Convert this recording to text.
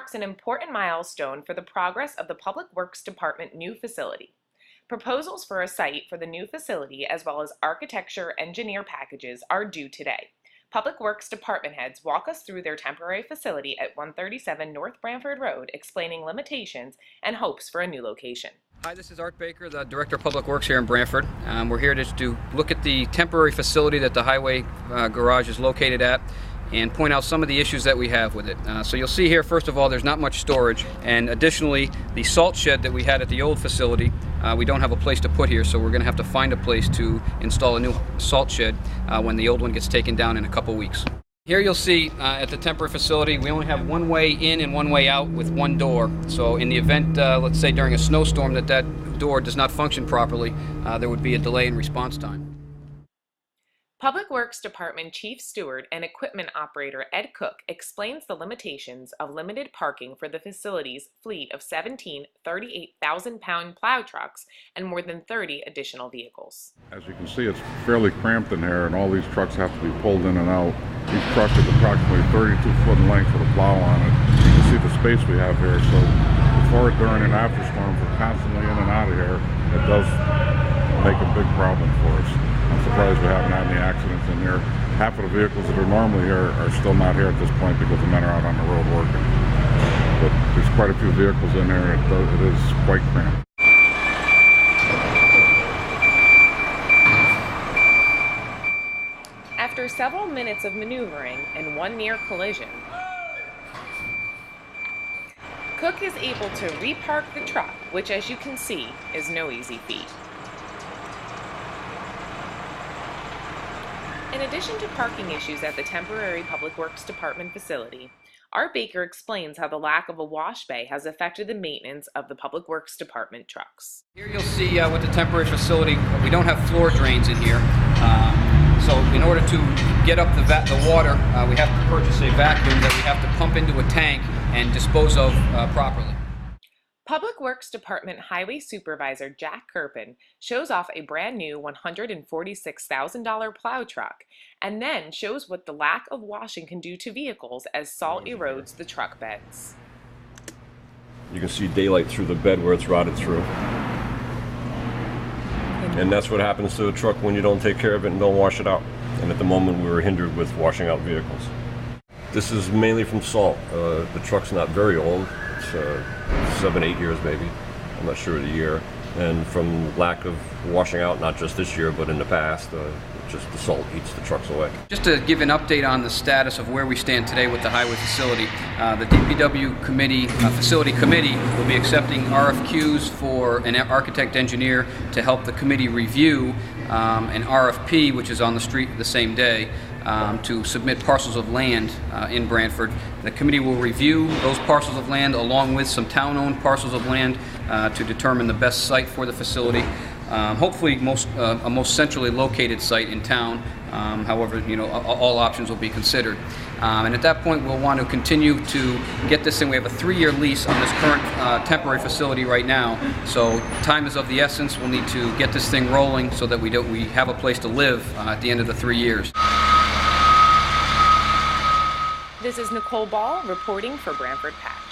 marks an important milestone for the progress of the Public Works Department new facility. Proposals for a site for the new facility as well as architecture engineer packages are due today. Public Works Department heads walk us through their temporary facility at 137 North Branford Road, explaining limitations and hopes for a new location. Hi, this is Art Baker, the Director of Public Works here in Branford. We're here to look at the temporary facility that the highway garage is located at and point out some of the issues that we have with it. So you'll see here, first of all, there's not much storage, and additionally, the salt shed that we had at the old facility, we don't have a place to put here, so we're going to have to find a place to install a new salt shed when the old one gets taken down in a couple weeks. Here you'll see at the temporary facility, we only have one way in and one way out with one door. So in the event, let's say during a snowstorm, that door does not function properly, there would be a delay in response time. Public Works Department Chief Steward and Equipment Operator Ed Cook explains the limitations of limited parking for the facility's fleet of 17 38,000-pound plow trucks and more than 30 additional vehicles. As you can see, it's fairly cramped in here, and all these trucks have to be pulled in and out. Each truck is approximately 32 foot in length with a plow on it. You can see the space we have here, so before, during, and after storms, we're constantly in and out of here. It does make a big problem for us. I'm surprised we haven't had any accidents in here. Half of the vehicles that are normally here are still not here at this point because the men are out on the road working. But there's quite a few vehicles in here. It is quite cramped. After several minutes of maneuvering and one near collision, Cook is able to repark the truck, which, as you can see, is no easy feat. In addition to parking issues at the temporary Public Works Department facility, Art Baker explains how the lack of a wash bay has affected the maintenance of the Public Works Department trucks. Here you'll see with the temporary facility, we don't have floor drains in here. So in order to get up the water, we have to purchase a vacuum that we have to pump into a tank and dispose of properly. Public Works Department Highway Supervisor Jack Kirpin shows off a brand new $146,000 plow truck and then shows what the lack of washing can do to vehicles as salt erodes the truck beds. You can see daylight through the bed where it's rotted through. And that's what happens to a truck when you don't take care of it and don't wash it out. And at the moment we were hindered with washing out vehicles. This is mainly from salt. The truck's not very old. It's 7, 8 years maybe. I'm not sure of the year. And from lack of washing out, not just this year, but in the past, just the salt eats the trucks away. Just to give an update on the status of where we stand today with the highway facility, the DPW committee, facility committee will be accepting RFQs for an architect engineer to help the committee review an RFP, which is on the street the same day, to submit parcels of land in Branford. The committee will review those parcels of land along with some town-owned parcels of land to determine the best site for the facility. Hopefully a most centrally located site in town. However, all options will be considered. And at that point, we'll want to continue to get this thing. We have a 3-year lease on this current temporary facility right now. So time is of the essence. We'll need to get this thing rolling so that we have a place to live at the end of the 3 years. This is Nicole Ball reporting for Branford Patch.